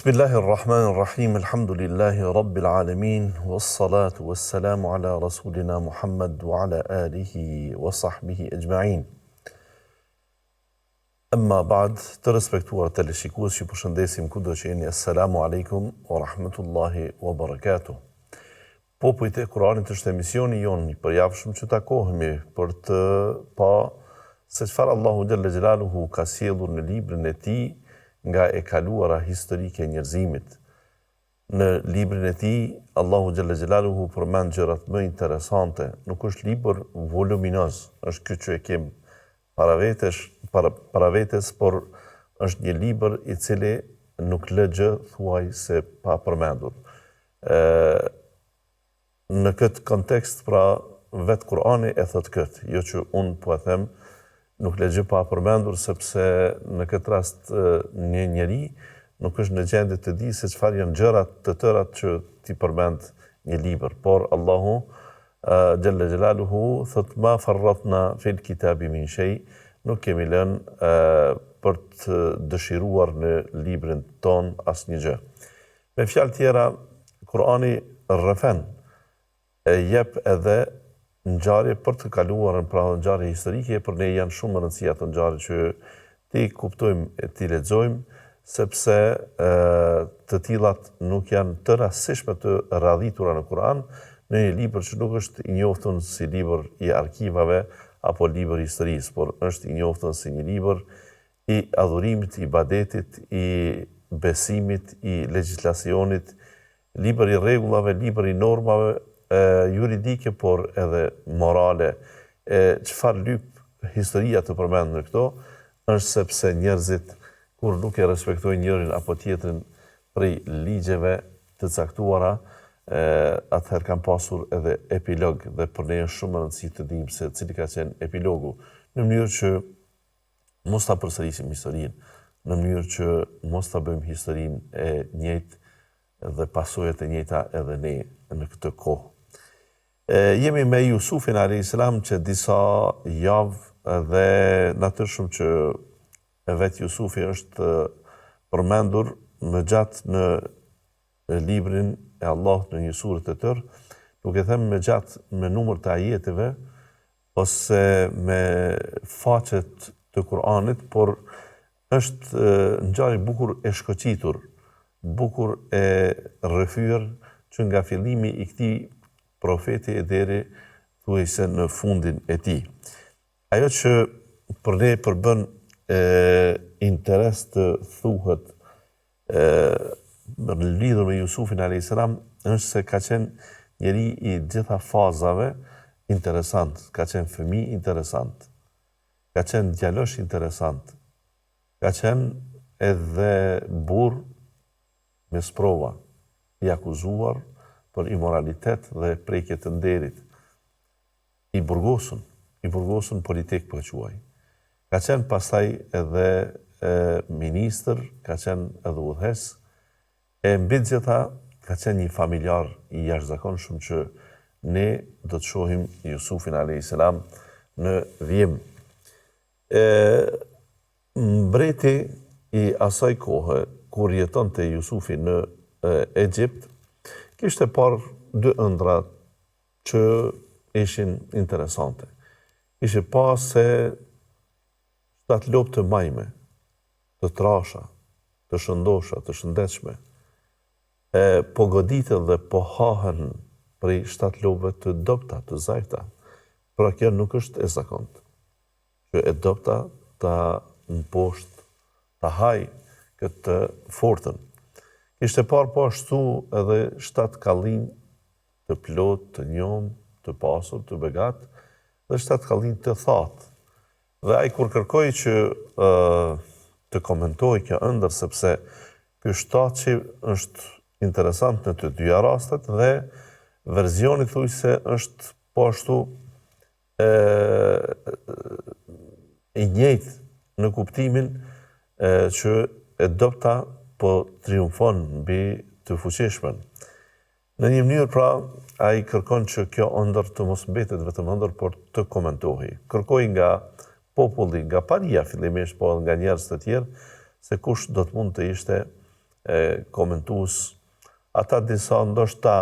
Bismillahirrahmanirrahim, alhamdulillahi rabbil alamin, wassalatu wassalamu ala rasulina Muhammad wa ala alihi wa sahbihi ajma'in. Amma ba'd, të respektuar teleshikues që përshëndesim kudo që jeni, assalamu alaikum wa rahmatullahi wa barakatuh. Popujt e Kuranit është emisioni jonë i përjavshëm që takohemi për të pa se çfarë Allahu Jalla Jalaluhu ka sjellur në librin e tij nga e kaluara historike e njerëzimit. Në librin e tij, Allahu Jalla Jalaluhu përmend gjërat më interesante. Nuk është libër voluminoz, është ky që e kem para vetes, por është një libër i cili nuk lë gjë thuaj se pa përmendur. Në këtë kontekst, pra, vetë Kurani e thot këtë, jo që unë po e them, nuk le gjë pa përmendur, sepse në këtë rast një njeri nuk është në gjendje të di se çfarë janë gjërat të tërat që ti përmend një libër. Por Allahu Jalla Jalaluhu thot ma farratna fil kitabi min shay, nuk kemi lënë për të dëshiruar në librin ton asnjë gjë. Me fjalë tjera, Kurani rrëfen e jep edhe ngjarje për të kaluar, pra ngjarje historike, për ne janë shumë rëndësi ato ngjarje që ti kuptojmë e ti lexojmë, sepse të tillat nuk janë të rastësishme të radhitura në Kur'an, në një libër që nuk është i njohur si libër i arkivave apo libër i historisë, por është i njohur si një libër i adhurimit, i ibadetit, i besimit, i legjislacionit, libër i rregullave, libër i normave juridike, por edhe morale. Çfarë lyp historia të përmendur në këto, është sepse njerëzit, kur nuk e respektojnë njërin apo tjetrin prej ligjeve të caktuara, atëherë kanë pasur edhe epilog, dhe për ne është shumë rëndësi të dimë se cili ka qenë epilogu, në mënyrë që mos ta përsërisim historinë, në mënyrë që mos ta bëjmë historinë e njëjtë dhe pasojat e njëjta edhe ne në këtë kohë. Jemi me Jusufin a.s. që disa javë dhe natyrshëm që vetë Jusufi është përmendur më gjatë në librin e Allahut në një sure të tërë, nuk e them më gjatë me numër të ajeteve ose me faqet të Kur'anit, por është ngjarje bukur e shkoqitur, bukur e rrëfyer që nga fillimi i këtij profeti e deri thuajse në fundin e tij. Ajo që për ne përbën interes të thuhet lidhur me Jusufin a.s. është se ka qenë njeri i gjitha fazave interesant, ka qenë fëmijë interesant, ka qenë djalosh interesant, ka qenë edhe burr me sprova, i akuzuar për imoralitet dhe prekje të nderit, i burgosur politik po e quaj. Ka qenë pastaj edhe ministër, ka qenë edhe udhëhes, e mbi gjitha ka qenë një familjar i jashtëzakonshëm që ne do të shohim Jusufin a.s. në vjem. Mbreti i asaj kohe, kur jetonte Jusufi në Egjipt, kishte parë dy ëndra që ishin interesante. Ishte pa se 7 lopë të majme, të trasha, të shëndosha, të shëndetshme, po goditën dhe po hahen prej 7 lopëve të dobta, të zajta. Pra kjo nuk është e zakontë, që e dobta ta mposht, ta haj këtë fortën. Ishte parë po ashtu edhe 7 kallin të plot, të njom, të pasur, të begat, dhe 7 kallin të thatë. Dhe ai kur kërkoi që të komentoj kjo ëndër, sepse ky shtatçi është interesant në të dyja rastet dhe verzioni thujse është po ashtu i njëjtë në kuptimin që e dobta po triumfon mbi të fuqishmen. Në një mënyrë, pra, ai kërkon që kjo ëndër të mos mbetet vetëm ëndër, por të komentohej. Kërkoi nga populli, nga paria fillimisht, po nga njerëz të tjerë, se kush do të mund të ishte komentues, ata disa ndoshta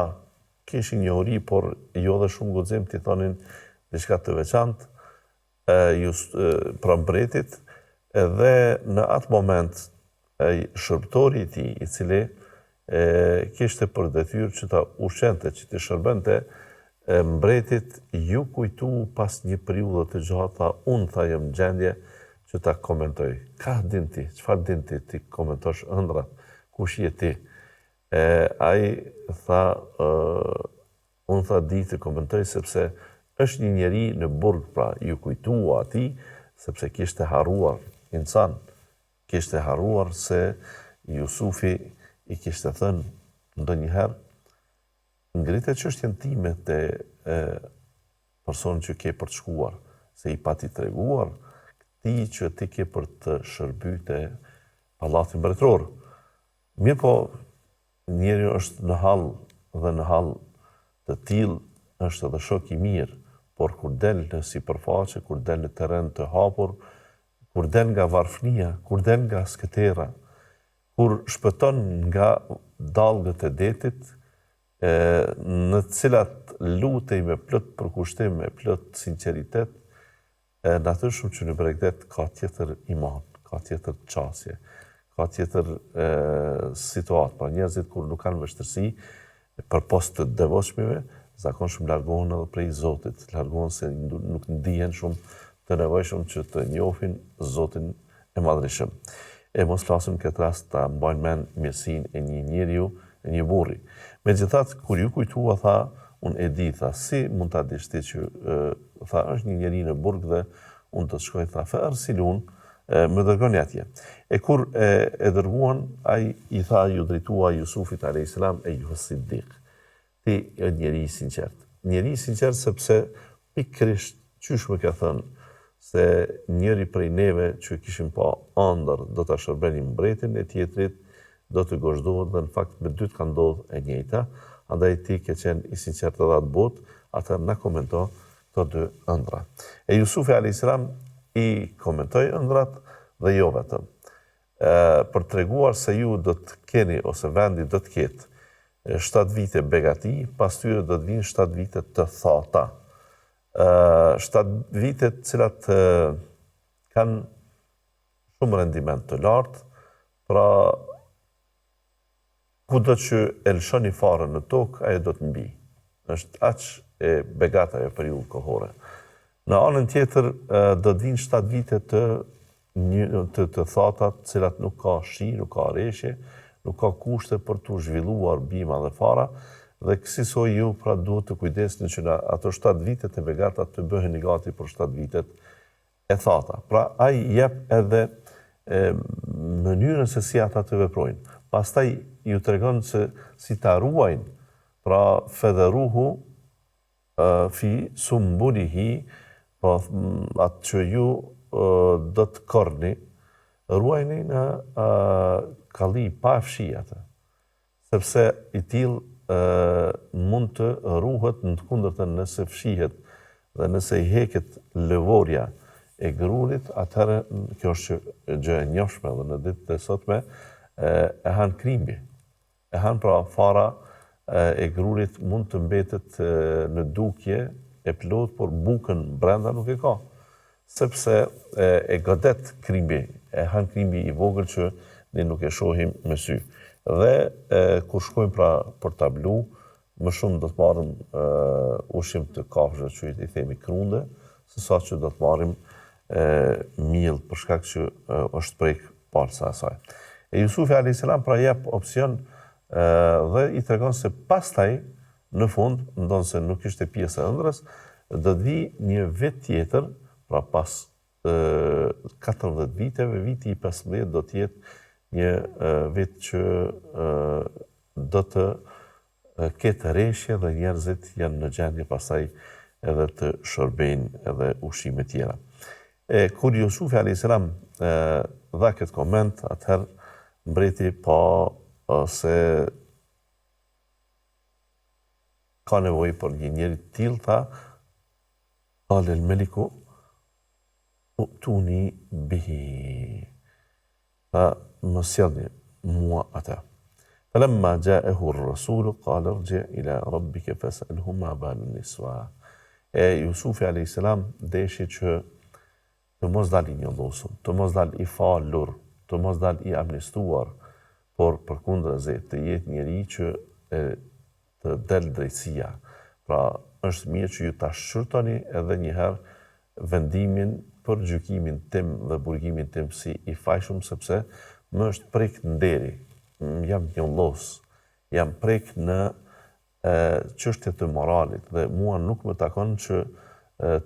kishin njohuri, por jo dhe shumë guxim t'i thonin diçka të veçantë, pra mbretit, edhe në atë moment shërbëtori i tij, i cili kishte për detyrë që ta ushqente, që t'i shërbente mbretit, ju kujtu pas një periudhë të gjatë, tha, unë tha jam gjendje që ta komentoj. Ka din ti, çfarë din ti komentosh ëndrat, kush je ti? Ai tha, unë tha di të komentoj sepse është një njeri në burg, pra ju kujtua atij, sepse kishte harruar insan, kishte harruar se Jusufi i kishte thënë ndonjëherë, ngritet çështjen time te personi që ke për të shkuar, se i pati treguar këtij që ti ke për të shërbyer te pallati mbretëror. Mirë po, njeriu është në hall dhe në hall të tillë është edhe shok i mirë, por kur del në sipërfaqe, kur del në terren të hapur, kur del nga varfënia, kur del nga skëtera, kur shpëton nga dallgët e detit, në të cilat lutej me plot përkushtim, me plot sinqeritet, natyrisht që në Bregdet ka tjetër iman, ka tjetër qasje, ka tjetër situatë. Pra njerëzit kur nuk kanë vështirësi, përpos të devotshmive, zakonshëm largohen edhe prej Zotit, largohen se nuk ndihen shumë të nevojshëm që të njohin Zotin e Madhërisëm. E mos flasim këtë rast ta mbajnë mend mirësinë e një njeriu, e një burri. Megjithatë, kur ju kujtua, tha, unë e di, tha, si mund ta dish ti që tha, është një njeri në burg dhe unë të shkoj, tha, fa arsilun, më dërgoni atje. E kur e dërguan, ai i tha, ju drejtua Jusufit a.s. e ju Siddiq. Ti e njeri i sinqert. Njeri i sinqert sepse pikërisht qysh më ka thënë se njëri prej neve që kishim pa ëndër do ta shërbenim mbretin, e tjetrit do të gozhdohet, dhe në fakt me dytë ka ndodhur e njëjta, andaj ti ke qenë i sinqert edhe atë botë, atëherë na komento këto dy ëndra. E Jusufi a.s. i komentoi ëndrat dhe jo vetëm. Për treguar se ju do të keni, ose vendi do të ketë 7 vite begati, pas tyre do të vinë 7 vite të thata. 7 vite të cilat kanë shumë rendiment të lartë, pra kudo që e lëshoni farën në tokë, ajo do të mbi. Është aq e begata ajo periudhë kohore. Në anën tjetër do të vinë 7 vite të thata, të cilat nuk ka shi, nuk ka reshje, nuk ka kushte për të zhvilluar bima dhe fara, dhe kësaj ju pra duhet të kujdesni që në ato 7 vitet e begata të bëheni gati për 7 vitet e thata. Pra ai jep edhe mënyrën se si ata të veprojnë. Pastaj ju tregon se si ta ruajnë, pra fedheruhu fi sumbulihi, pra atë që ju do të korni, ruajni në kalli pa fshi atë, sepse i tillë mund të ruhet në të kundërtën nëse fshihet dhe nëse i heket lëvorja e grurit, atëherë kjo është gjë e njohshme dhe në ditët e sotme e han krimbi. E han pra fara e grurit mund të mbetet në dukje e plot, por bukën brenda nuk e ka, sepse e godet krimbi, e han krimbi i vogël që ne nuk e shohim me sy. Dhe kur shkojmë pra për ta blu, më shumë do të marrim ushqim të kafshëve që i themi krunde, se sa që do të marrim miell për shkak që është prek palca e saj. E Jusufi a.s. pra jep opsion dhe i tregon se pastaj në fund, ndonë se nuk ishte pjesë e ëndrës, do të vi një vit tjetër, pra pas 14 viteve, viti i 15 do të jetë një vit që do të ketë reshje dhe njerëzit janë në gjendje pastaj edhe të shërbejnë edhe ushqime tjera. Kur Jusufi a.s. dha këtë koment, atëherë mbreti pa se ka nevojë për një njeri të tillë, tha, qale al-meliku u'tuni bihi. Tha, më sjellni mua atë. فلما جاءه الرسول قال ارجع إلى ربك فاسأله ما بال النسوة. Jusufi a.s. deshi që të mos dal I njëllosur, të mos dal I falur, të mos dal I amnistuar, por përkundërzi të jetë njeri që të del drejtësia. Pra është mirë që ju ta shqyrtoni edhe njëherë vendimin për gjykimin tim dhe burgimin tim si I fajshëm, sepse më është prek nderi, jam njëllos, jam prek në çështje të moralit dhe mua nuk më takon që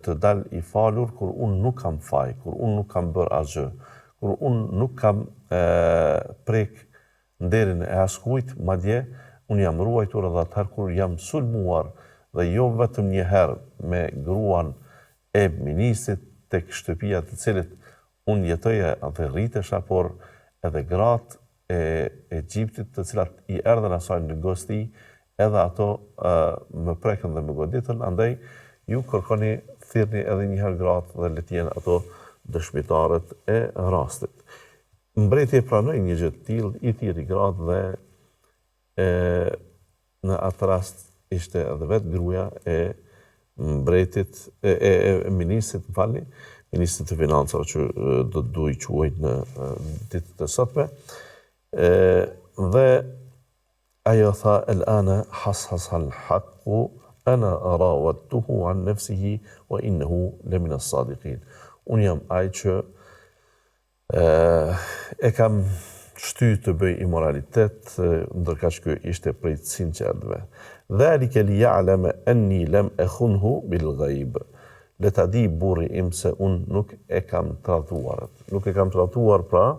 të dal I falur kur unë nuk kam faj, kur unë nuk kam bërë asgjë, kur unë nuk kam prek nderin e askujt, madje unë jam ruajtur edhe atëherë kur jam sulmuar dhe jo vetëm një herë me gruan e ministrit tek shtëpia të cilit unë jetoja dhe rritesha, por edhe gratë e Egjiptit të cilat I erdhen asaj në gosti, edhe ato më prekën dhe më goditën, andaj ju kërkoni thirrni edhe një herë gratë dhe le të jenë ato dëshmitarët e rastit. Mbreti e pranoi një gjë të tillë, I thirri gratë dhe në atë rast ishte edhe vetë gruaja e mbretit, ministrit, ministrit të financave që do të duhej quajt në ditët e sotme, dhe ajo tha الآن حصحص الحق أنا راودته عن نفسه وإنه لمن الصادقين. Unë jam ai që e kam shtyr të bëj immoralitet, ndërkaq ky ishte prej të sinqertëve. ذلك ليعلم أني لم أخنه بالغيب. Le ta di burri im se unë nuk e kam tradhuar. Nuk e kam tradhuar pra,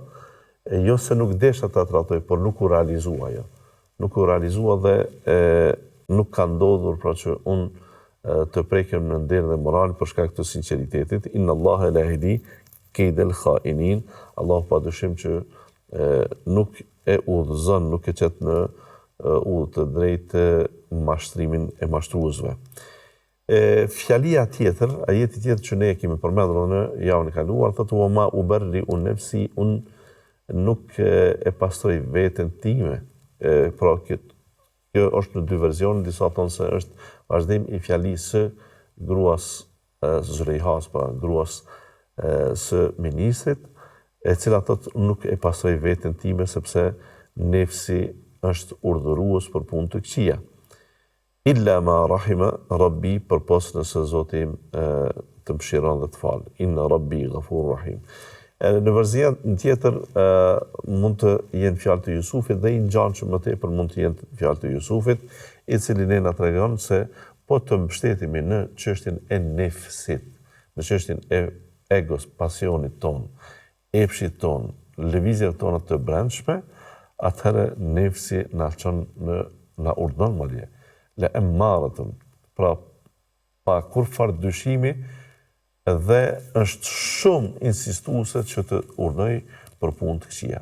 jo se nuk desha ta tradhoj, por nuk u realizua ajo. Nuk u realizua dhe nuk ka ndodhur pra që unë të prekem në nder dhe moral për shkak të sinqeritetit. Inna Allahe la yahdi kaydal kha'inin. Allah pa dyshim që nuk e udhëzon, nuk e qet në udhë të drejtë mashtrimin e mashtruesve. Fjalia tjetër, ajeti tjetër që ne kemi përmendur në javën e kaluar, thotë wa ma ubarri'u nafsi, unë nuk e pastroj veten time. Pra kjo është në dy verzione, disa thonë se është vazhdim I fjalisë së gruas Züleyhas, pra gruas së ministrit, e cila thotë nuk e pastroj veten time sepse nefsi është urdhërues për punë të këqija. Illa ma rahima Rabbi, përpos nëse Zoti im të mëshiron dhe të falë. Inna Rabbi ghafur rahim. Në verzion tjetër mund të jenë fjalë të Jusufit dhe I ngjanshëm më tepër mund të jenë fjalë të Jusufit, I cili ne na tregon se po të mbështetemi në çështjen e nefsit, në çështjen e egos, pasionit ton, epshit ton, lëvizjeve tona të brendshme, atëherë nefsi na çon na urdhon madje. Le emmaratun, pra pa kur farë dyshimi, dhe është shumë insistuese që të urdhoj për punë të këqija.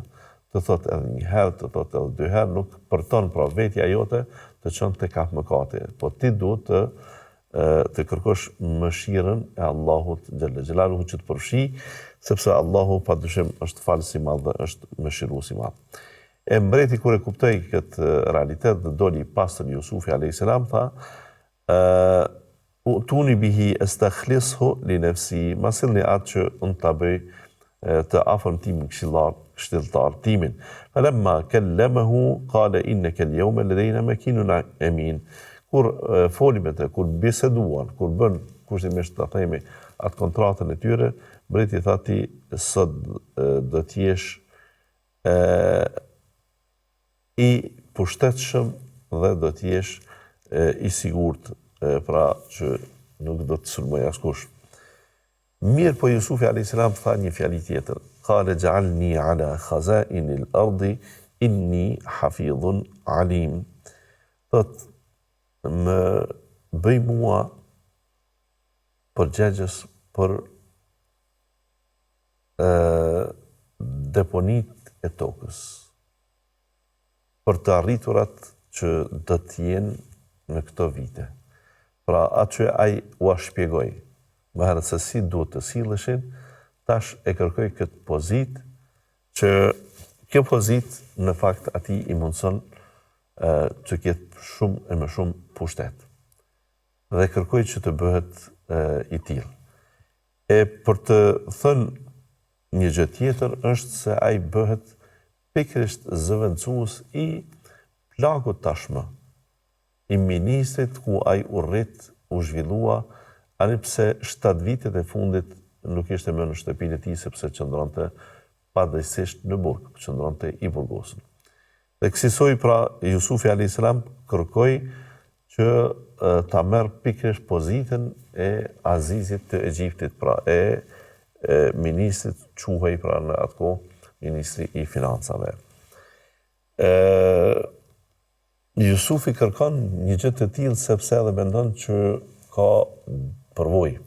Të thotë edhe një herë, të thotë edhe dy herë, nuk përton pra vetja jote të çon te kap mëkati, po ti duhet të kërkosh mëshirën e Allahut xhalla xhelaluhu që të përfshi, sepse Allahu padyshim është falës I madh dhe është mëshirues I madh. E mbreti kur e kuptoi këtë realitet dhe doli I pastër Jusufi alayhis salam, tha Utuni bihi astakhlishu li nafsi, ma sillni atë që unë ta bëj të afërm timin këshilltar timin. Falamma kallamahu qala innaka al-yawma ladayna makinun amin. Kur foli me të, kur biseduan, kur bën kushtimisht ta themi atë kontratën e tyre, mbreti tha ti sot do të jesh I pushtetshëm dhe do të jesh I sigurt, pra që nuk do të sulmoj askush. Mirë po Jusufi a.s. tha një fjali tjetër. Qale gja'alni ala khazainil ardi inni hafidhun alim. Thot, më bëj mua përgjegjës për deponit e tokës, për të arriturat që do të jenë në këto vite. Pra atë që ai u shpjegoi, më herët se si duhet të silleshin, tash e kërkoi këtë pozitë që kjo pozitë në fakt atij I mundson të ketë shumë e më shumë pushtet. Dhe kërkoj që të bëhet i tillë. E për të thënë një gjë tjetër është se ai bëhet pikërisht zëvendësues i plagut tashmë, i ministrit ku ai u zhvillua, ani pse 7 vitet e fundit nuk ishte më në shtëpinë e tij sepse qëndronte padrejtisht në burg, qëndronte i burgosur. Dhe kësaj pra Jusufi alayhis salam kërkoi që ta merr pikërisht pozitën e Azizit të Egjiptit, pra e ministrit quhej pra në atë kohë ministri i financave. Jusufi kërkon një gjë të tillë sepse edhe mendon që ka përvojë.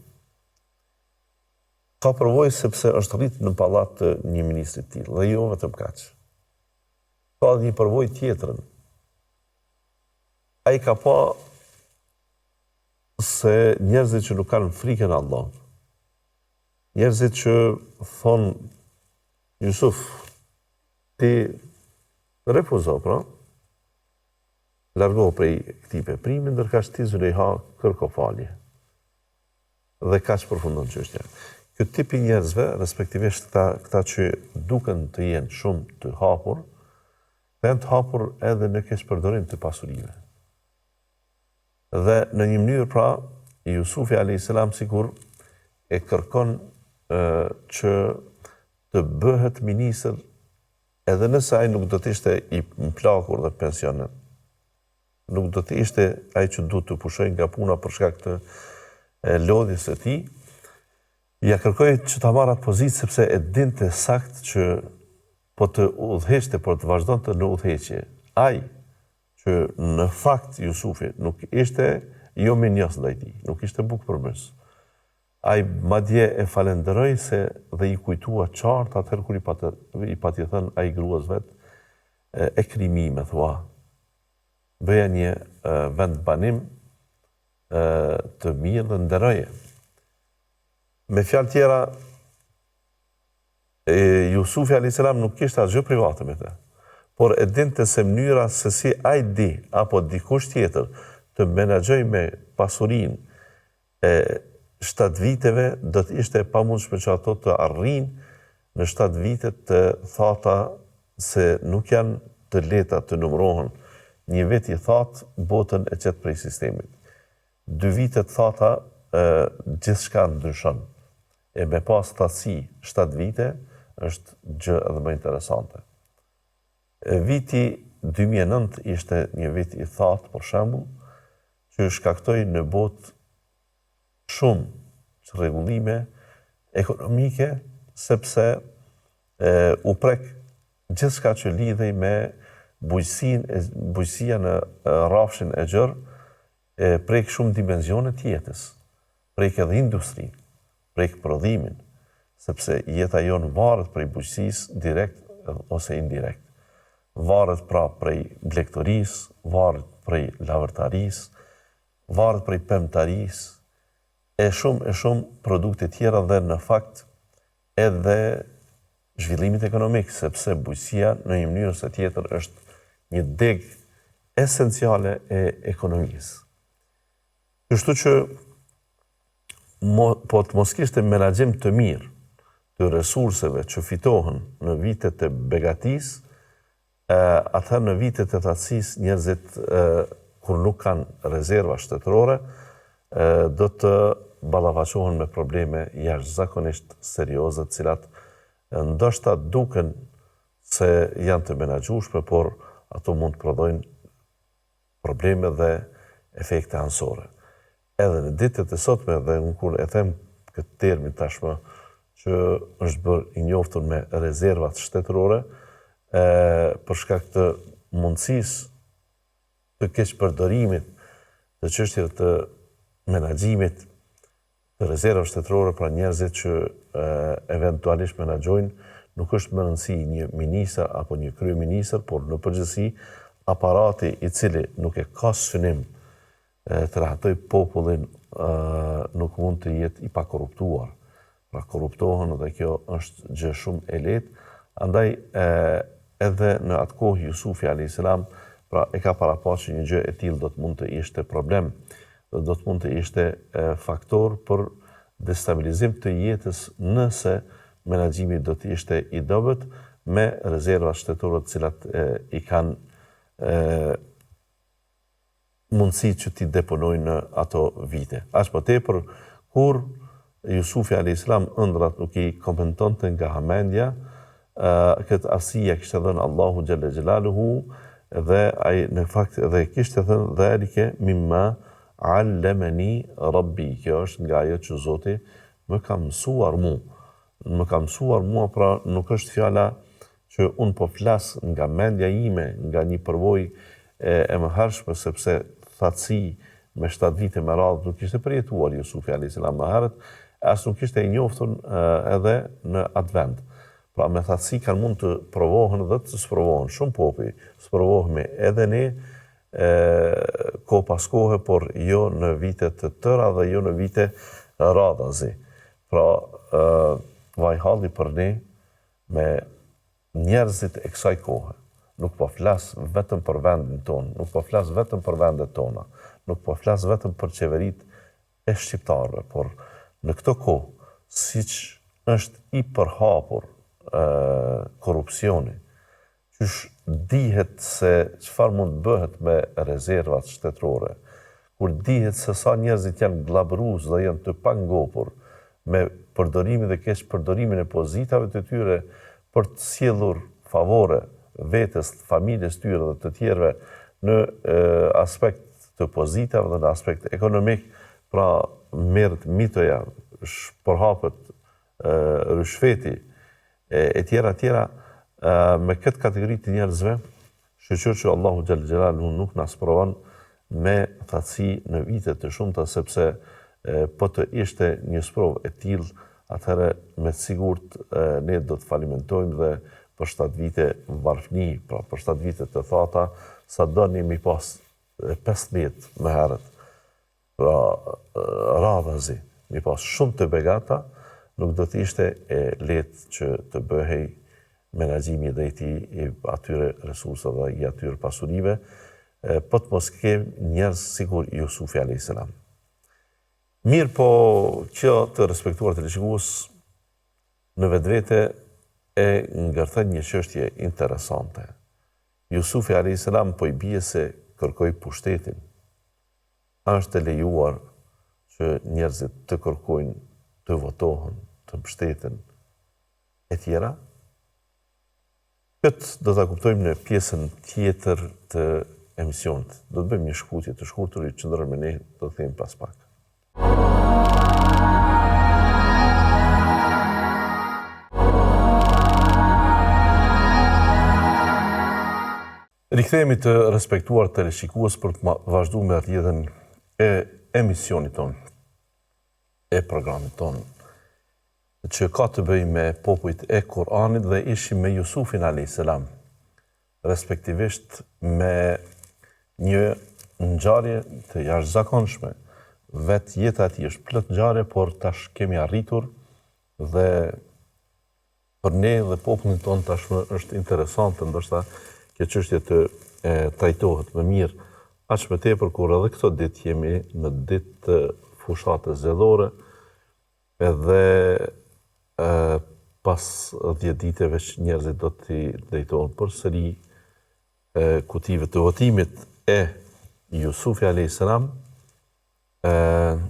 Ka përvojë sepse është rrit në pallat të një ministri të tillë, dhe jo vetëm kaq. Ka një përvojë tjetrën. Ai ka pa se njerëzit që nuk kanë frikën e Allahut, njerëzit që thonë Jusuf, ti refuzo, pra, largohu prej këtij veprimi, ndërkaq ti Zulejha kërko falje. Dhe kaq përfundon çështja. Ky tip i njerëzve, respektivisht këta që duken të jenë shumë të hapur, janë të hapur edhe në keqpërdorim të pasurive. Dhe në një mënyrë pra, Jusufi alayhis salam sikur e kërkon që të bëhet ministër, edhe nëse ai nuk do të ishte i plakur dhe pensioner. Nuk do të ishte ai që duhet të pushoj nga puna për shkak të lodhjes së tij. Ja kërkoi që ta marrë atë pozitë sepse e dinte sakt që po të udhëheqte, por të vazhdonte në udhëheqje. Ai që në fakt Jusufi nuk ishte jo minjos ndaj tij, nuk ishte bukë për mës. Ai madje e falenderoi se dhe i kujtua qartë atëherë kur i pati thënë ai gruas vet, e krimi me thua, bëja një vend banim të mirë dhe nderoje. Me fjalë tjera, Jusufi alayhis salam nuk kishte asgjë private me të, por e dinte se mënyra se si ai di apo dikush tjetër të menaxhoj me pasurinë e 7 viteve do të ishte e pamundshme që ato të arrijnë në 7 vitet të thata se nuk janë të lehta të numërohen. Një vit i thatë botën e qet prej sistemit. 2 vitet thata gjithçka ndryshon. E me pas thatësi 7 vite është gjë edhe më interesante. Viti 2009 ishte një vit i thatë, për shembull, që shkaktoi në botë shumë çrregullime ekonomike, sepse u prek gjithçka që lidhej me bujësia në rrafshin e gjerë, prek shumë dimensione të jetës, prek edhe industrinë, prek prodhimin, sepse jeta jonë varet prej bujqësisë direkt ose indirekt. Varet pra prej blegtorisë, varet prej lavërtarisë, varet prej pemtarisë, e shumë produkte tjera dhe në fakt edhe zhvillimit ekonomik, sepse bujqësia në një mënyrë ose tjetër është një degë esenciale e ekonomisë. Kështu që po të mos kishte menaxhim të mirë të resurseve që fitohen në vitet e begatisë, atëherë në vitet e thatësisë njerëzit kur nuk kanë rezerva shtetërore, do të ballafaqohen me probleme jashtëzakonisht serioze, të cilat ndoshta duken se janë të menaxhueshme, por ato mund të prodhojnë probleme dhe efekte anësore. Edhe në ditët e sotme, dhe unë kur e them këtë termin tashmë, që është bërë i njoftur me rezervat shtetërore, për shkak të mundësisë të keqpërdorimit të çështjeve të menaxhimit të rezervave shtetërore, pra njerëzit që eventualisht menaxhojnë, nuk është më rëndësi një ministër apo një kryeministër, por në përgjithësi aparati i cili nuk e ka synim të rahatoj popullin nuk mund të jetë i pakorruptuar. Pra korruptohen dhe kjo është gjë shumë e lehtë. Andaj edhe në atë kohë Jusufi alayhis salam Pra e ka parapash që një gjë e tillë do të mund të ishte problem, dhe do të mund të ishte faktor për destabilizim të jetës nëse menaxhimi do të ishte i dobët me rezerva shtetërore të cilat i kanë mundësi që t'i deponojnë në ato vite. As më tepër, kur Jusufi a.s. ëndrat nuk i komentonte nga hamendja, këtë arsye kishte dhënë Allahu xhalla xhelaluhu dhe ai në fakt edhe kishte thënë dhalike mimma allamani rabbi, kjo është nga ajo që Zoti më ka mësuar mua. Më ka mësuar mua, pra nuk është fjala që unë po flas nga mendja ime, nga një përvojë e mëhershme, sepse thatësi me 7 vite me radhë nuk ishte përjetuar Jusufi a.s. më herët, as nuk ishte i njoftur edhe në atë vend. Pra me thatësi kanë mund të provohen dhe të sprovohen shumë popi, sprovohemi edhe ne ko pas kohe, por jo në vite të tëra dhe jo në vite radhazi. Pra vajhalli për ne me njerëzit e kësaj kohe. Nuk po flas vetëm për vendin tonë, nuk po flas vetëm për vendet tona, nuk po flas vetëm për qeveritë e shqiptarëve, por në këto kohë, siç është i përhapur korrupsioni, qysh dihet se çfarë mund bëhet me rezervat shtetërore, kur dihet se sa njerëzit janë glabërues dhe janë të pangopur me përdorimin dhe keq përdorimin e pozitave të tyre për të sjellur favore vetes, familjes tyre dhe të tjerëve në aspekt të pozitave dhe në aspekt ekonomik, pra merret mitoja, përhapet rishfeti e tjera, me këtë kategori të njerëzve, shqyqyr që Allahu xhallal xhelaluhu nuk na sprovon me thatësi në vite të shumta, sepse po të ishte një sprovë e tillë, atëherë me sigurt ne do të falimentojmë dhe për 7 vite varfni, pra për 7 vite të thata, sa doni mi pas 15 më herët. Pra radhazi, mi pas shumë të begata, nuk do të ishte e lehtë që të bëhej menaxhimi drejti i atyre resursave dhe i atyre pasurive, po të mos kem njerëz sikur Jusufi a.s. Mirë, po kjo të respektuar të shikues në vetvete e ngërthen një çështje interesante. Jusufi a.s. po i bie se kërkoi pushtetin. A është e lejuar që njerëzit të kërkojnë, të votohen, të mbështeten e tjera? Këtë do ta kuptojmë në pjesën tjetër të emisionit. Do të bëjmë një shkputje të shkurtër, i qëndroni me ne, do të themi pas pak. Rikthehemi të respektuar teleshikues për të vazhduar me rrjedhën e emisionit tonë, e programit tonë, që ka të bëjë me popujt e Kur'anit dhe ishim me Jusufin a.s. Respektivisht me një ngjarje të jashtëzakonshme. Vetë jeta e tij është plot ngjarje, por tash kemi arritur dhe për ne dhe popullin tonë tashmë është interesante, ndoshta kjo çështje të trajtohet më mirë, aq më tepër kur edhe këto ditë jemi në ditë të fushatës zellore, edhe pas 10 ditëve që njerëzit do t'i drejtohen përsëri kutive të votimit e Jusufi a.s.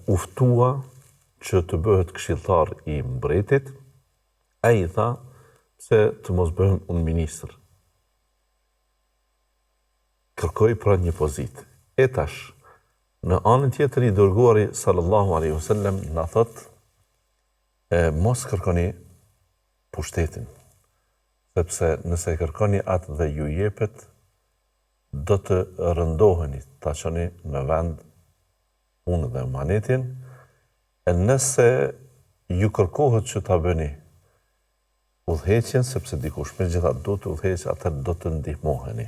Uftua që të bëhet këshilltar i mbretit, ai tha se të mos bëhem unë ministër. Kërkoi pra një pozitë. E tash, në anën tjetër i dërguari sallallahu alaihi wasallam na thot, mos kërkoni pushtetin, sepse nëse kërkoni atë dhe ju jepet, do të rëndoheni, ta çoni në vend unë dhe manetin, e nëse ju kërkohet që ta bëni udhëheqjen, sepse dikush megjithatë do të udhëheqë, atëherë do të ndihmoheni.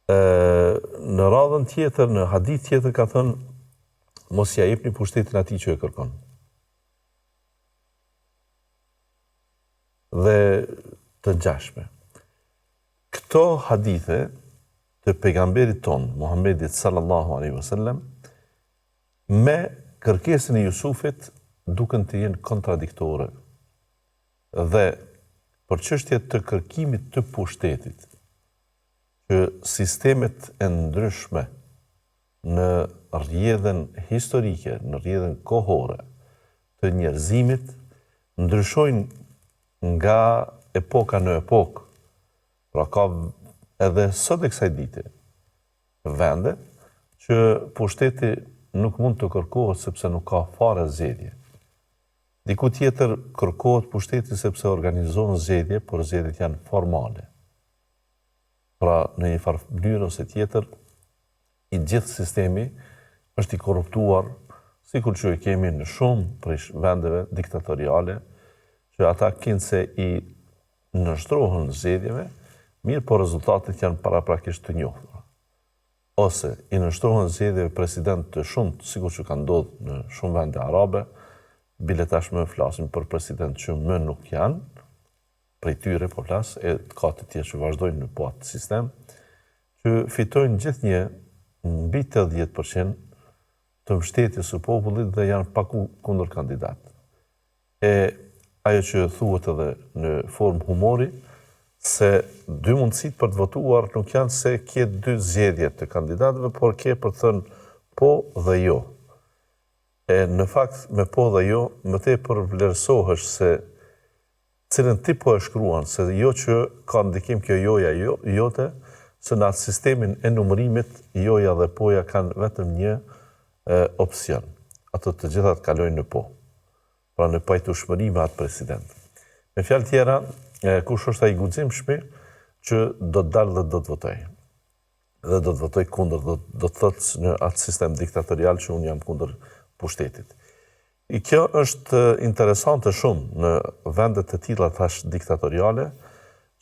Në radhën tjetër, në hadith tjetër ka thënë, mos ja jepni pushtetin atij që e kërkon. Dhe të ngjashme. këto hadithe të pejgamberit ton, Muhammedit sallallahu alaihi wasallam, me kërkesën e Jusufit duken të jenë kontradiktore. Dhe për çështje të kërkimit të pushtetit, që sistemet e ndryshme në rrjedhën historike, në rrjedhën kohore të njerëzimit, ndryshojnë nga epoka në epokë. Pra ka edhe sot e kësaj dite vende që pushteti nuk mund të kërkohet sepse nuk ka fare zgjedhje. Diku tjetër kërkohet pushteti sepse organizohen zgjedhje, por zgjedhjet janë formale. Pra në një farë mënyrë ose tjetër, i gjithë sistemi është i korruptuar, sikur që e kemi në shumë prej vendeve diktatoriale, që ata kinse i nështrohen zgjedhjeve, mirë po rezultatet janë paraprakisht të njohura. Ose i nështrohen zgjedhjeve president të shumët, sikur që ka ndodhur në shumë vende arabe, bile tashmë flasim për president që më nuk janë, prej tyre po flas, e ka të tjerë që vazhdojnë në po atë sistem, që fitojnë gjithnjë mbi 80% të mbështetjes së popullit dhe janë pa kundër kandidat. E ajo që thuhet edhe në formë humori, se dy mundësit për të votuar nuk janë se ke dy zgjedhje të kandidatëve, por ke për të thënë po dhe jo. E në fakt, me po dhe jo, më tepër vlerësohesh se cilën ti po e shkruan, se jo që ka ndikim kjo joja jote, se në atë sistemin e numërimit, joja dhe poja kanë vetëm një opsion. Ato të gjithat kalojnë në po. Pra në pajtueshmëri me atë president. Me fjalë tjera, kush është ai guximshmi që do të dalë dhe do të votoj. Dhe do të votoj kundër, do të thotë në atë sistem diktatorial që unë jam kundër pushtetit. I kjo është interesante shumë në vendet të tilla thash diktatoriale,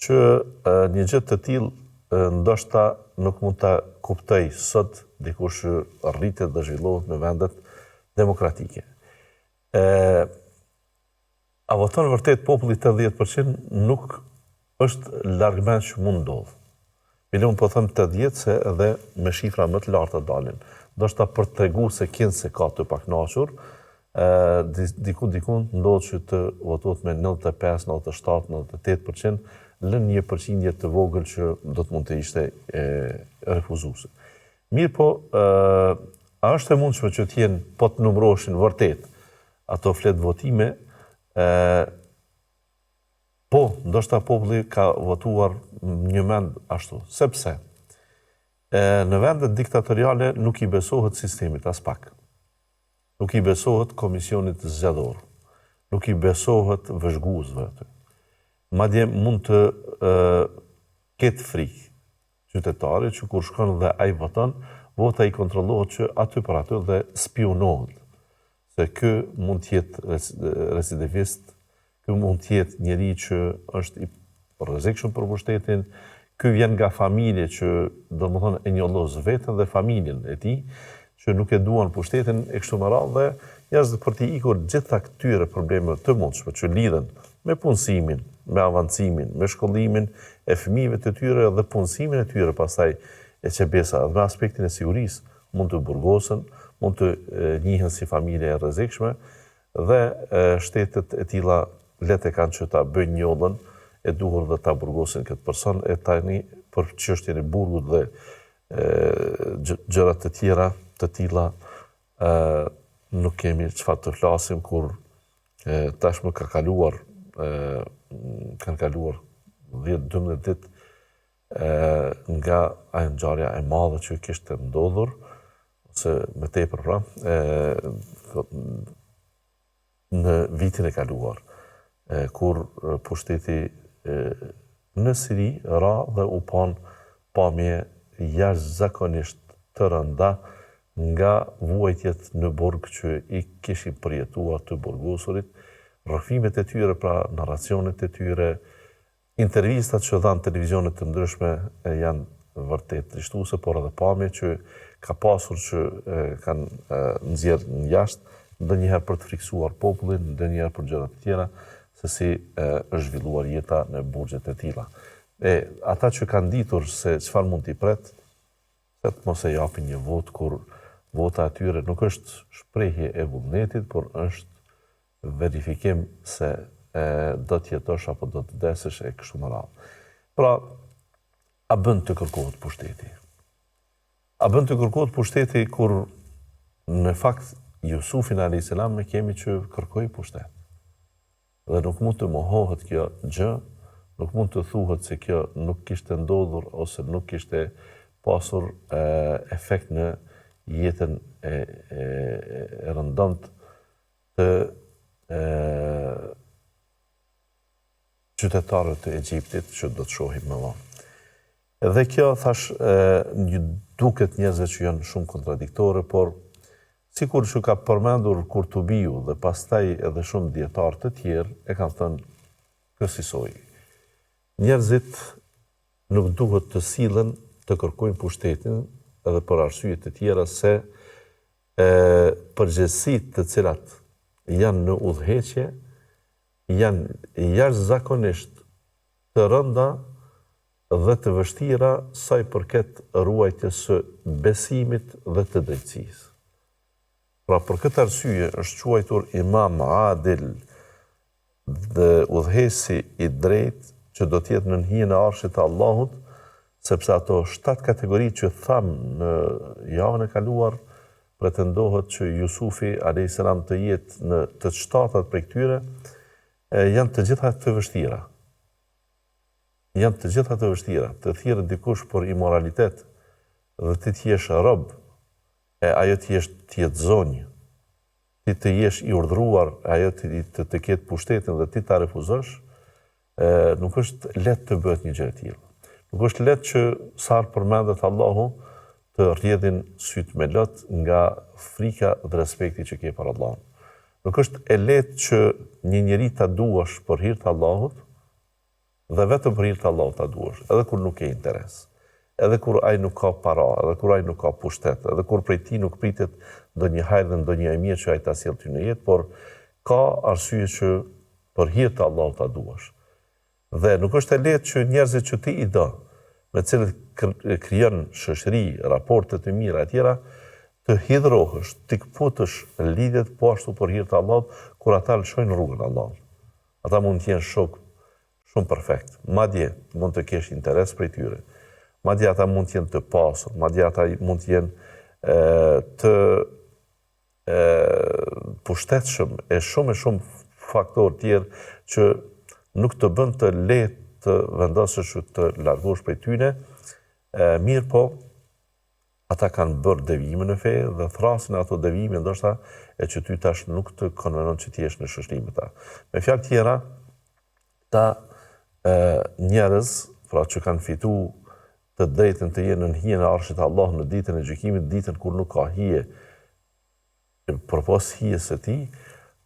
që një gjë të tillë ndoshta nuk mund ta kuptoj sot dikush rritet dhe zhvillohet në vendet demokratike. A voton vërtet populli 80% nuk është largëmend që mund ndodh. Bile unë po them 80 se edhe me shifra më të larta dalin. Ndoshta për të treguar se se ka të pakënaqur, diku ndodh që të votohet me 95, 97, 98%, lën një përqindje të vogël që do të mund të ishte refuzuese. Mirë po, a është e mundshme që të jenë po të numëroshin vërtet ato flet votime, po, ndoshta populli ka votuar një mend ashtu, sepse në vendet diktatoriale nuk i besohet sistemit as pak. Nuk i besohet komisionit zgjedhor. Nuk i besohet vëzhguesve aty. Madje mund të ketë frikë qytetari që kur shkon dhe ai voton, vota i kontrollohet që aty për aty dhe spionohet. Se ky mund të jetë recidivist, ky mund të jetë njeri që është i rrezikshëm për pushtetin, ky vjen nga familje që domethënë e njollos veten dhe familjen e tij, që nuk e duan pushtetin e kështu me radhë dhe jashtë për të ikur gjitha këtyre problemeve të mundshme që lidhen me punësimin, me avancimin, me shkollimin e fëmijëve të tyre dhe punësimin e tyre pastaj e qebesa dhe me aspektin e sigurisë mund të burgosen, mund të njihen si familje e rrezikshme dhe shtetet e tilla letë kanë që ta bëjnë njollën e duhur dhe ta burgosin këtë person e tani për çështjen e burgut dhe gjërat të tjera të tilla nuk kemi çfarë të flasim kur tashmë kanë kaluar 10-12 ditë nga ajo ngjarja e madhe që kishte ndodhur ose më tepër pra në vitin e kaluar kur pushteti në Siri ra dhe u pamje jashtëzakonisht të rënda nga vuajtjet në burg që i kishin përjetuar të burgosurit, rrëfimet e tyre, pra narracionet e tyre, intervistat që dhanë televizionet të ndryshme janë vërtet trishtuese, por edhe pamje që ka pasur që kanë nxjerrë në jashtë, ndonjëherë për të friksuar popullin, ndonjëherë për gjëra të tjera, se si është zhvilluar jeta në burgjet e tilla. Ata që kanë ditur se çfarë mund t'i pret, se të mos e japin një votë kur vota atyre nuk është shprehje e vullnetit, por është verifikim se do të jetosh apo do të vdesësh e kështu me radhë. Pra, a bën të kërkohet pushteti? A bën të kërkohet pushteti kur në fakt Jusufin a.s. me kemi që kërkoj pushtet. Dhe nuk mund të mohohet kjo gjë, nuk mund të thuhet se kjo nuk kishte ndodhur ose nuk kishte pasur efekt në jetën e rëndëmt të qytetarët të Egjiptit, që do të shohim më vonë. Dhe kjo, thash, duket njerëzve që janë shumë kontradiktore, por sikur që ka përmendur Kurtubiu dhe pastaj edhe shumë dietarë të tjerë, e kanë thënë kësaj. Njerëzit nuk duhet të sillen të kërkojnë pushtetin edhe për arsye të tjera se përgjegjësitë të cilat janë në udhëheqje janë jashtëzakonisht të rënda dhe të vështira sa i përket ruajtjes së besimit dhe të drejtësisë. Pra për këtë arsye është quajtur imam adil dhe udhëhesi i drejtë që do të jetë në hijen e arshit të Allahut, sepse ato 7 kategori që tham në javën e kaluar pretendohet që Jusufi a.s. të jetë në të 7 prej këtyre janë të gjitha të vështira. Janë të gjitha të vështira, të thirrë dikush për imoralitet dhe ti të jesh rob, ajo të jetë zonjë, ti të jesh i urdhëruar, ajo të ketë pushtetin dhe ti ta refuzosh, nuk është lehtë të bëhet një gjë e tillë. Nuk është lehtë që sa përmendet Allahu të rrjedhin syt me lot nga frika dhe respekti që ke për Allahun. Nuk është e lehtë që një njeri ta duash për hir të Allahut dhe vetëm për hir të Allahut ta duash, edhe kur nuk ke interes, edhe kur ai nuk ka para, edhe kur ai nuk ka pushtet, edhe kur prej tij nuk pritet ndonjë hajër dhe ndonjë e mirë që ai ta sjell ty në jetë, por ka arsye që për hir të Allahut ta duash. Dhe nuk është e lehtë që njerëzit që ti i do, me cilët krijon shoqëri, raporte të mira e tjera, të hidhrohesh, të kputësh lidhjet po ashtu për hir të Allahut, kur ata lëshojnë rrugën e Allahut. Ata mund të jenë shok shumë perfekt. Madje mund të kesh interes prej tyre. Madje ata mund të jenë të pasur, madje ata mund të jenë të pushtetshëm e shumë faktorë tjerë që nuk të bën të lehtë të vendosësh të largosh prej tyre, mirë po ata kanë bërë devijime në fe dhe thrasin ato devijime ndoshta e që ty tash nuk të konvenon që ti jesh në shoqëri me ta. Me fjalë tjera, ta njerëz, pra që kanë fituar të drejtën të jenë në hijen e arshit të Allahut në ditën e gjykimit, ditën kur nuk ka hije përpos hijes së tij,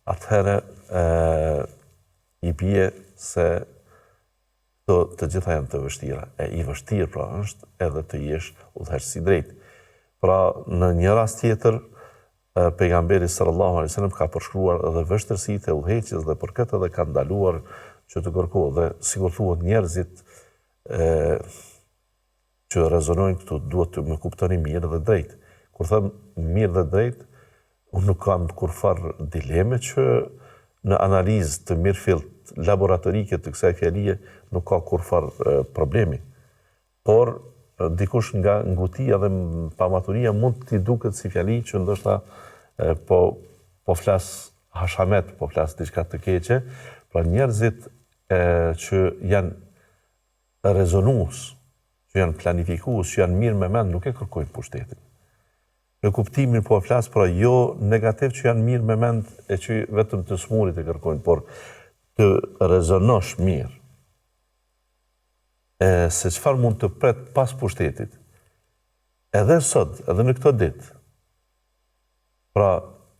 atëherë i bie se të gjitha janë të vështira. I vështirë pra është edhe të jesh udhëheqës i drejtë. Pra në një rast tjetër, pejgamberi sallallahu alaihi wasallam ka përshkruar edhe vështirësitë e udhëheqjes dhe për këtë edhe ka ndaluar që të kërkohet. Dhe sikur thuhet njerëzit që rezonojnë këtu duhet të më kuptoni mirë dhe drejt. Kur them mirë dhe drejt, unë nuk kam kurfar dileme që në analizë të mirëfillt laboratorike të kësaj fjalie nuk ka kurfar problemi. Por dikush nga ngutia dhe pamaturia mund t'i duket si fjali që ndoshta po flas hashamet, po flas diçka të keqe, pra njerëzit që janë rezonues, që janë planifikues, që janë mirë me mend, nuk e kërkojnë pushtetin. Në kuptimin po flas, pra jo negativ që janë mirë me mend e që vetëm të smurit e kërkojnë, por të rezonosh mirë se çfarë mund të pret pas pushtetit. Edhe sot, edhe në këtë ditë, pra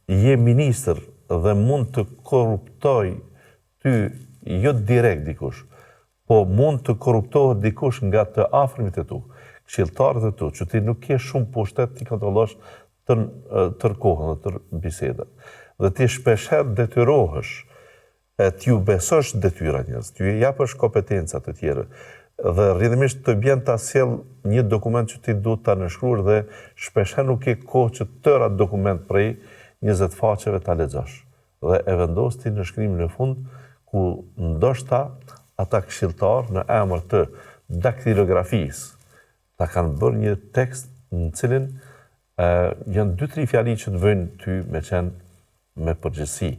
je ministër dhe mund të korruptoj ty jo direkt dikush, po mund të korruptohet dikush nga të afërmit e tu, këshilltarët e tu, që ti nuk ke shumë pushtet ti kontrollosh tër kohën dhe tër bisedat. Dhe ti shpeshherë detyrohesh, t'ju besosh detyra njerëz, t'ju japësh kompetenca të tjera, dhe rrjedhimisht të bjen ta sjell një dokument që ti duhet ta nënshkruar dhe shpeshherë nuk ke kohë që tëra dokument prej 20 faqeve ta lexosh. Dhe e vendos ti në shkrimin në fund ku ndoshta ata këshilltar në emër të daktilografisë ta kanë bërë një tekst në cilin janë 2-3 fjali që të vëjnë ty me qenë me përgjithësi.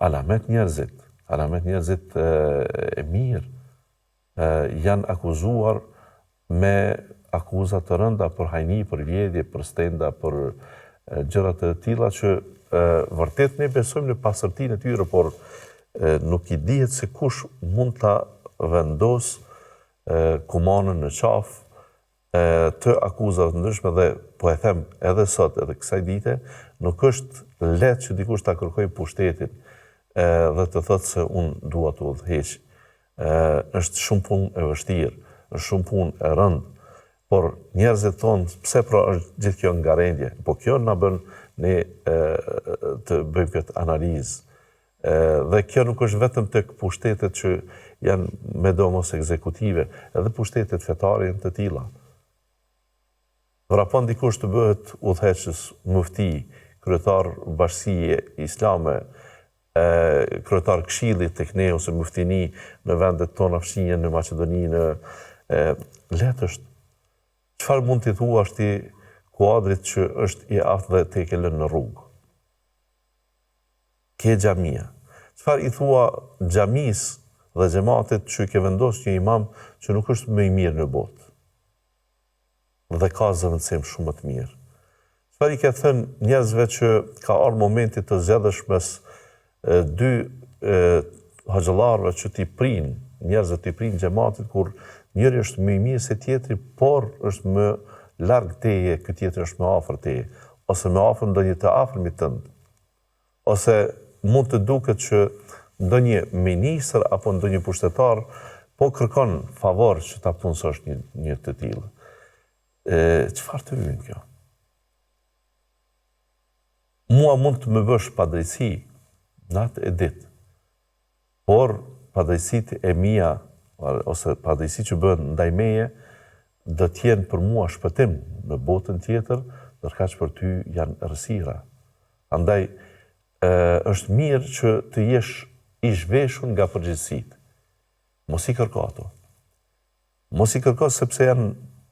Alamet njerëzit e mirë janë akuzuar me akuzat të rënda për hajni, për vjedhje, për stenda, për gjërat e tilla që vërtet ne besojmë në pastërtinë e tyre, por nuk i dihet se kush mund ta vendos kumanën në qafë të akuzave të ndryshme dhe po e them edhe sot, edhe kësaj dite, nuk është lehtë që dikush ta kërkojë pushtetin dhe të thotë se unë dua të udhëheq. Është shumë punë e vështirë, është shumë punë e rëndë, por njerëzit thonë pse pra është gjithë kjo ngarendje. Po kjo na bën ne të bëjmë këtë analizë. Dhe kjo nuk është vetëm tek pushtetet që janë me domos ekzekutive, edhe pushtetet fetare janë të tilla. Vrapon dikush të bëhet udhëheqës mufti, kryetar bashkie islame, kryetar këshillit tek ne ose muftini në vendet tona fshinje në Maqedoni, në lehtë është. Çfarë mund t'i thuash ti kuadrit që është i aftë dhe te ke lënë në rrugë? Ke xhamia. Çfarë i thua xhamisë dhe xhamatit që ke vendosur një imam që nuk është më i mirë në botë? Dhe ka zëvendësim shumë më të mirë. Çfarë i ke thënë njerëzve që ka ardhur momenti të zgjedhësh mes dy hoxhallarëve që t'i prinë, njerëzve t'i prinë xhamatit kur njëri është më i mirë se tjetri, por është më larg teje, ky tjetri është më afër teje, ose më afër ndonjë të afërmit tënd. Ose mund të duket që ndonjë ministër apo ndonjë pushtetar po kërkon favor që ta punësosh një të tillë. Çfarë të vjen kjo? Mua mund të më bësh padrejti natë e ditë, por padrejtitë e mia ose padrejti që bëhen ndaj meje do të jenë për mua shpëtim në botën tjetër, ndërkaq për ty janë errësira. Andaj është mirë që të jesh i zhveshur nga përgjegjësitë. Mos i kërko ato. Mos i kërko sepse janë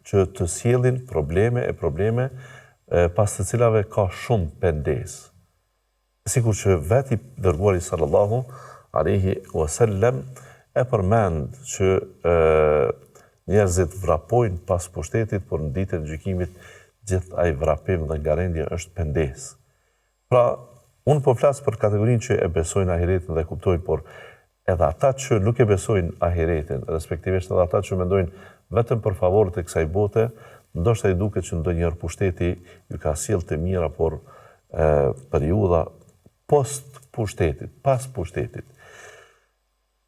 që të sjellin probleme pas të cilave ka shumë pengesë. Sikur që veti dërguari sallallahu alaihi wasallam e përmend që njerëzit vrapojnë pas pushtetit, por në ditën e gjykimit gjithë ai vrapim dhe ngarendje është pengesë. Pra, unë po flas për kategorinë që e besojnë ahiretin dhe kuptojnë, por edhe ata që nuk e besojnë ahiretin, respektivisht edhe ata që mendojnë vetëm për favorët e kësaj bote, ndoshta i duket që ndonjëherë pushteti ju ka sjellë të mira, por periudha post pushtetit, pas pushtetit,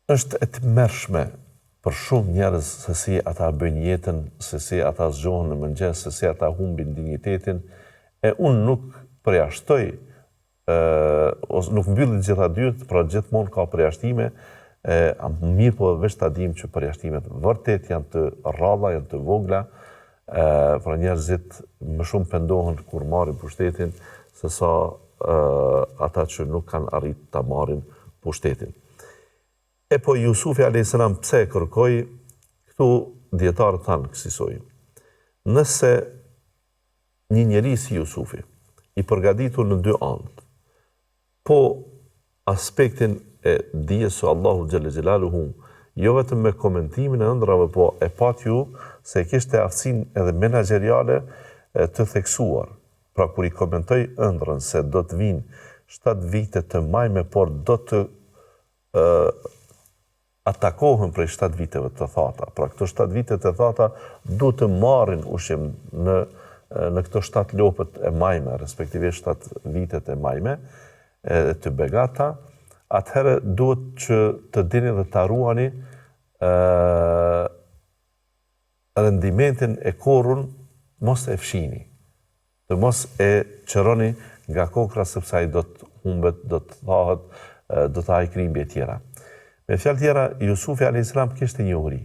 është e tmerrshme për shumë njerëz se si ata bëjnë jetën, se si ata zgjohen në mëngjes, se si ata humbin dinjitetin, e unë nuk përjashtoj, ose nuk mbyllit gjitha dyert, pra gjithmonë ka përjashtime, mirë po veç ta dim që përjashtimet vërtet janë të rralla, janë të vogla, pra njerëzit më shumë pendohen kur marrin pushtetin, se sa ata që nuk kanë arrit ta marrin pushtetin. E po Jusufi a.s. pse kërkoi, këtu dietarët thanë kësaj. Nëse një njeri si Jusufi, i përgatitur në dy anë, po aspektin e dijes së Allahu xhalla xhelaluhu, jo vetëm me komentimin e ëndrave, po e pat ju se kishte aftësinë edhe menaxheriale të theksuar. Pra kur i komentoi ëndrrën se do të vinë 7 vite të majme, por do të atakohen prej 7 viteve të thata. Pra këto 7 vite të thata duhet të marrin ushqim në këto 7 lopët e majme, respektivisht 7 vitet e majme, të begata, atëherë duhet që të dini dhe të ruani rendimentin e korrun, mos e fshini, të mos e qëroni nga kokra, sepse ai do të humbet, do të thahet, do të hajë krimbje tjera. Me fjalë tjera, Jusufi a.s. kishte një uri.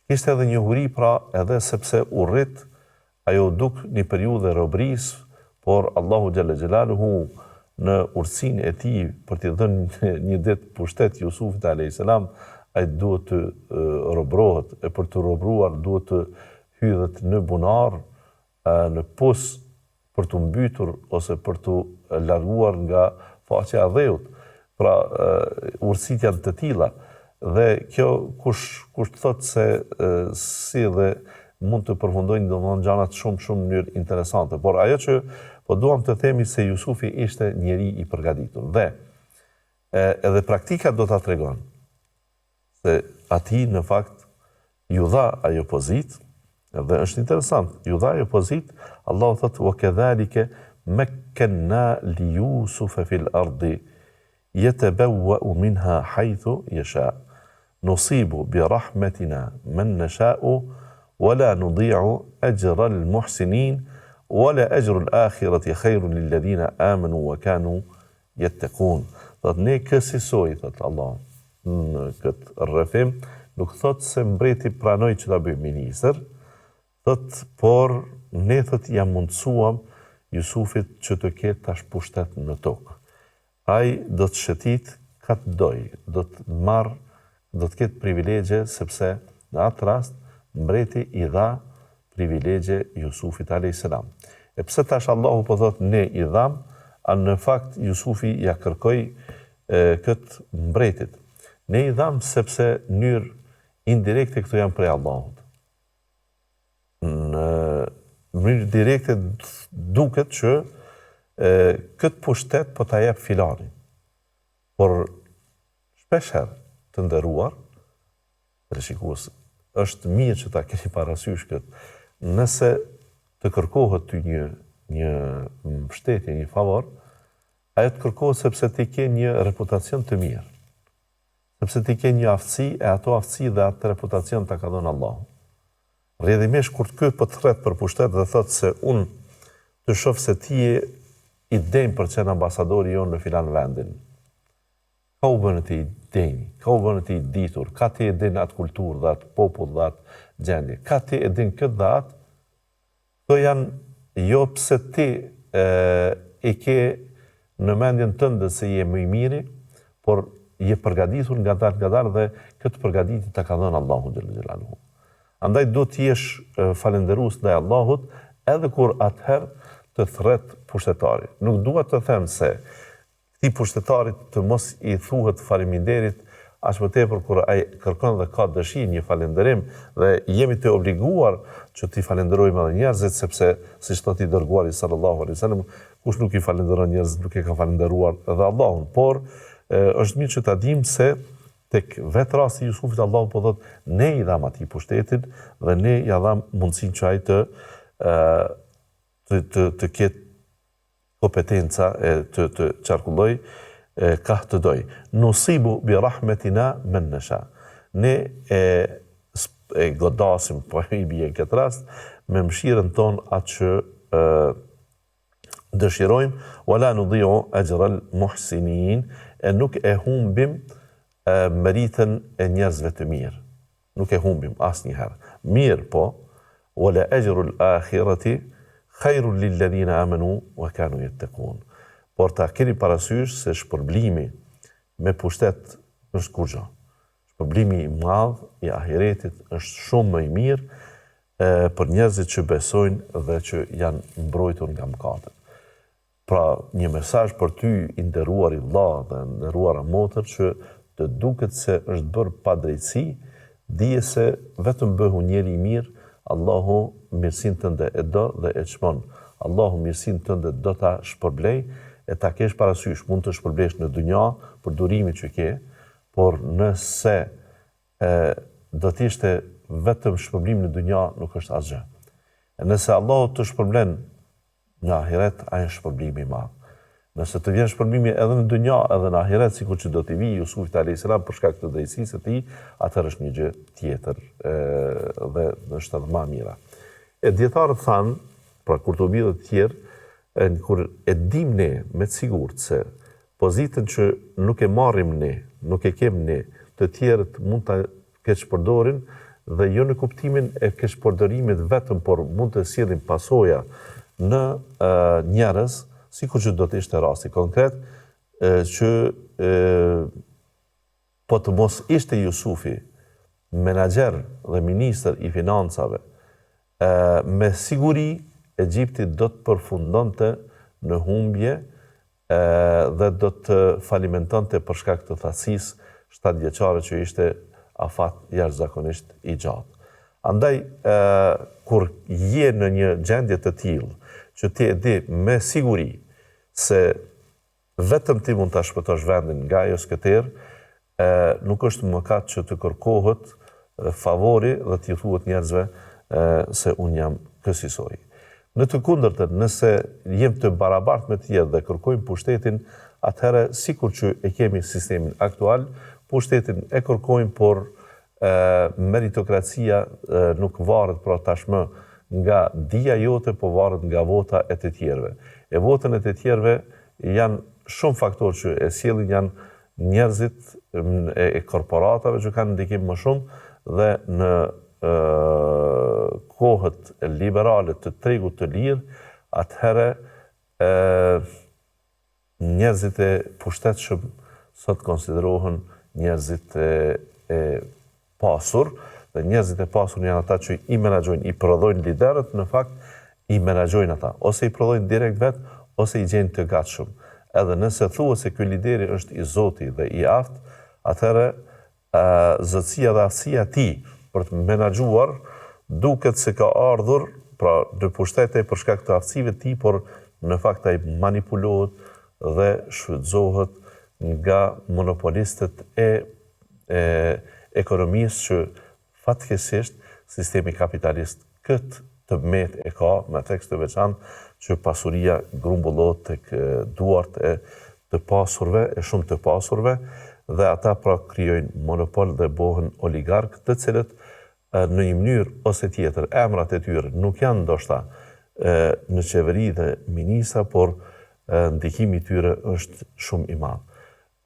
Kishte edhe njohuri pra edhe sepse u rrit ajo duk një periudhë robërisë, por Allahu xhalla xhelaluhu në urtësinë e tij për t'i dhënë një ditë pushtet Jusufit alayhis salam, ai duhet të robrohet, e për të robruar duhet të hydhet në bunar, në pus për të mbytur ose për të larguar nga faqja e dheut. Pra urtësit janë të tilla dhe kjo kush thot se si dhe mund të përfundojnë domethënë gjanat shumë në mënyrë interesante, por ajo që po duam të themi se Jusufi ishte njeri i përgatitur dhe edhe praktika do ta tregon se ati në fakt ju dha ajo pozitë. Dhe është interesant, ju dha ajo pozitë, Allahu thotë wa kadhalika makkanna li Yusufa fil ardi yatabawwa'u minha haythu yasha nusibu bi rahmatina man nasha'u wala nudhi'u ajra al muhsinin wala ajru al akhirati khairun lil ladina amanu wa kanu yattaqun. Thotë ne kësaj thotë Allah në këtë rrëfim, nuk thotë se mbreti pranoi që ta bëjë ministër, thotë, por ne thotë ja mundsuam Jusufit që të ketë tash pushtet në tokë. Ai do të shëtit ka të doj, do të ketë privilegje, sepse në atë rast mbreti i dha privilegje Jusufit alayhis salam. E pse tash Allahu po thotë ne i dham, në fakt Jusufi ja kërkoi këtë mbretit. Ne i dham sepse mënyrë indirekte këto janë prej Allahut. Në mënyrë direkte duket që këtë pushtet po ta jep filani. Por shpeshherë të nderuar, shikues, është mirë që ta keni parasysh këtë. Nëse të kërkohet ty një mbështetje, një favor, ajo të kërkohet sepse ti ke një reputacion të mirë. Sepse ti ke një aftësi, e ato aftësi dhe atë reputacion ta ka dhënë Allahu. Rrjedhimisht kur ky po thret për pushtet dhe thotë se unë të shoh se ti je i denj për të qenë ambasadori jonë në filan vendin. Ka u bënë ti i denj, ka u bënë ti i ditur, ka ti e din atë kulturë dhe atë popull dhe atë gjendje, ka ti e din këtë dhe atë, këto janë jo pse ti e ke në mendjen tënde se je më i miri, por je përgatitur nga dalë dhe këtë përgatitje ta ka dhënë Allahu xhelaluhu. Andaj do të jesh falënderues ndaj Allahut edhe kur atëherë të thret pushtetari. Nuk dua të them se këtij pushtetarit të mos i thuhet faleminderit aq më tepër kur ai kërkon dhe ka dëshirë një falënderim dhe jemi të obliguar që t'i falenderojmë edhe njerëzit sepse siç thotë i dërguari sallallahu alaihi wasallam, kush nuk i falenderon njerëzit nuk e ka falendëruar edhe Allahun, por është mirë që ta dimë se tek vetë rasti i Jusufit Allahu po thotë ne i dham atij pushtetin dhe ne ja dham mundësinë që ai të ketë kompetenca e të qarkulloj ka të doj. Nusibu bi rahmetina men nasha. Ne e godasim, po i bie këtë rast, me mëshirën tonë atë që dëshirojmë, wala nudhi'u ajra al muhsinin, e nuk e humbim meritën e njerëzve të mirë. Nuk e humbim asnjëherë. Mirë po, wala ajru al-akhirati khairun lil ladina amanu wa kanu yattaqun. Por ta keni parasysh se shpërblimi me pushtet është kurrë. Shpërblimi i madh i ahiretit është shumë më i mirë për njerëzit që besojnë dhe që janë mbrojtur nga mëkatet. Pra, një mesazh për ty i nderuar i vëlla dhe nderuara motër që të duket se është bërë pa drejtësi, dije se vetëm bëhu njeri i mirë, Allahu mirësinë tënde e do dhe e çmon. Allahu mirësinë tënde do ta shpërblej, e ta kesh parasysh, mund të shpërblesh në dynja për durimin që ke, por nëse do të ishte vetëm shpërblim në dynja, nuk është asgjë. Nëse Allahu të shpërblen në ahiret, ai është shpërblimi i madh. Nëse të vjen shpërblimi edhe në dynja, edhe në ahiret, sikur që do t'i vijë Jusufit alayhis salam për shkak të drejtësisë së tij, atëherë është një gjë tjetër dhe është edhe më e mira. Dietarët thanë, pra kur të bijë të tjerë, kur e dim ne me të sigurt se pozitën që nuk e marrim ne, nuk e kem ne, të tjerët mund ta keq përdorin dhe jo në kuptimin e keqpërdorimit vetëm, por mund të sjellim pasoja në njerëz, sikur që do të ishte rasti konkret, që po të mos ishte Jusufi menaxher dhe ministër i financave, me siguri Egjipti do të përfundonte në humbje dhe do të falimentonte për shkak të thatësisë 7 vjeçare që ishte afat jashtëzakonisht i gjatë. Andaj, kur je në një gjendje të tillë, që ti e di me siguri se vetëm ti mund ta shpëtosh vendin nga ajo skëterë, nuk është mëkat që të kërkohet favori dhe t'i thuhet njerëzve se unë jam kësaj. Në të kundërtën, nëse jem të barabartë me të tjerë dhe kërkojmë pushtetin, atëherë sikur që e kemi sistemin aktual, pushtetin e kërkojmë, por meritokracia nuk varet pra tashmë nga dija jote, po varet nga vota e të tjerëve. E votën e të tjerëve janë shumë faktorë që e sjellin, janë njerëzit e korporatave që kanë ndikim më shumë dhe në kohët liberale të tregut të lirë, atëherë njerëzit e pushtetshëm sot konsiderohen njerëzit e pasur, dhe njerëzit e pasur janë ata që i menaxhojnë, i prodhojnë liderët, në fakt i menaxhojnë ata, ose i prodhojnë direkt vetë, ose i gjejnë të gatshëm. Edhe nëse thuhet se ky lideri është i Zotit dhe i aftë, atëherë zotësia dhe aftësia e tij për të menaxhuar duket se ka ardhur pra në pushtete për shkak të aftësive të tij, por në fakt ai manipulohet dhe shfrytëzohet nga monopolistët e ekonomisë që fatkeqësisht sistemi kapitalist këtë të met e ka me tekst të veçantë që pasuria grumbullohet tek duart e të pasurve, e shumë të pasurve, dhe ata pra krijojnë monopol dhe bëhen oligarkë, të cilët në një mënyrë ose tjetër emrat e tyre nuk janë ndoshta në qeveri dhe ministra, por ndikimi i tyre është shumë i madh.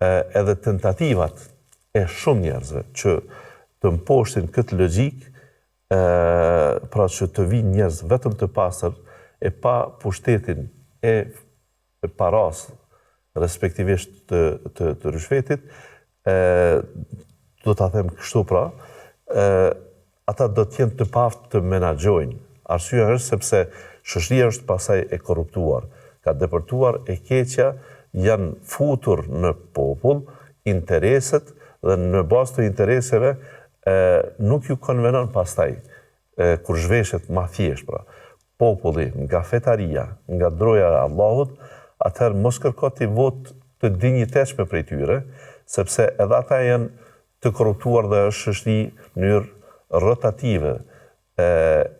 Edhe tentativat e shumë njerëzve që të mposhtin këtë logjik, pra që të vinë njerëz vetëm të pastër e pa pushtetin e paras, respektivisht të rishvetit, do ta them kështu pra, ata do të jenë të paftë të menaxhojnë. Arsyeja është sepse shoqëria është pasaj e korruptuar, ka depërtuar e keqja, janë futur në popull intereset dhe në bazë të intereseve nuk ju konvenon pastaj kur zhveshet ma thjesht pra populli nga fetaria, nga droja e Allahut, atëherë mos kërko ti vot të dinjitetshme prej tyre, sepse edhe ata janë të korruptuar dhe është shoqëri në mënyrë rotative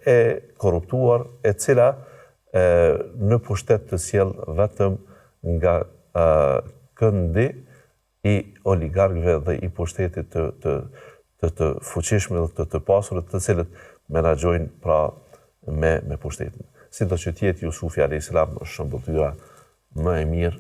e korruptuar, e cila në pushtet të sjell vetëm nga këndi i oligarkëve dhe i pushtetit të fuqishme dhe të pasurit, të cilët menaxhojnë pra me pushtetin. Sido që tjetë Jusufi a.s. është shëmbëtyra më e mirë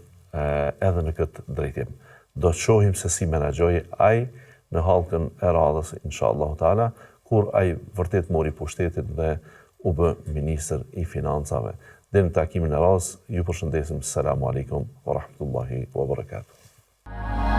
edhe në këtë drejtim. Do të shohim se si menaxhoi ai në hallkën e radhës, inshallah taala, kur ai vërtet mori pushtetin dhe u bë ministër i financave. Dhe në takimin e radhës, ju përshëndesim. Selamu alaikum wa rahmatullahi wa barakatuh.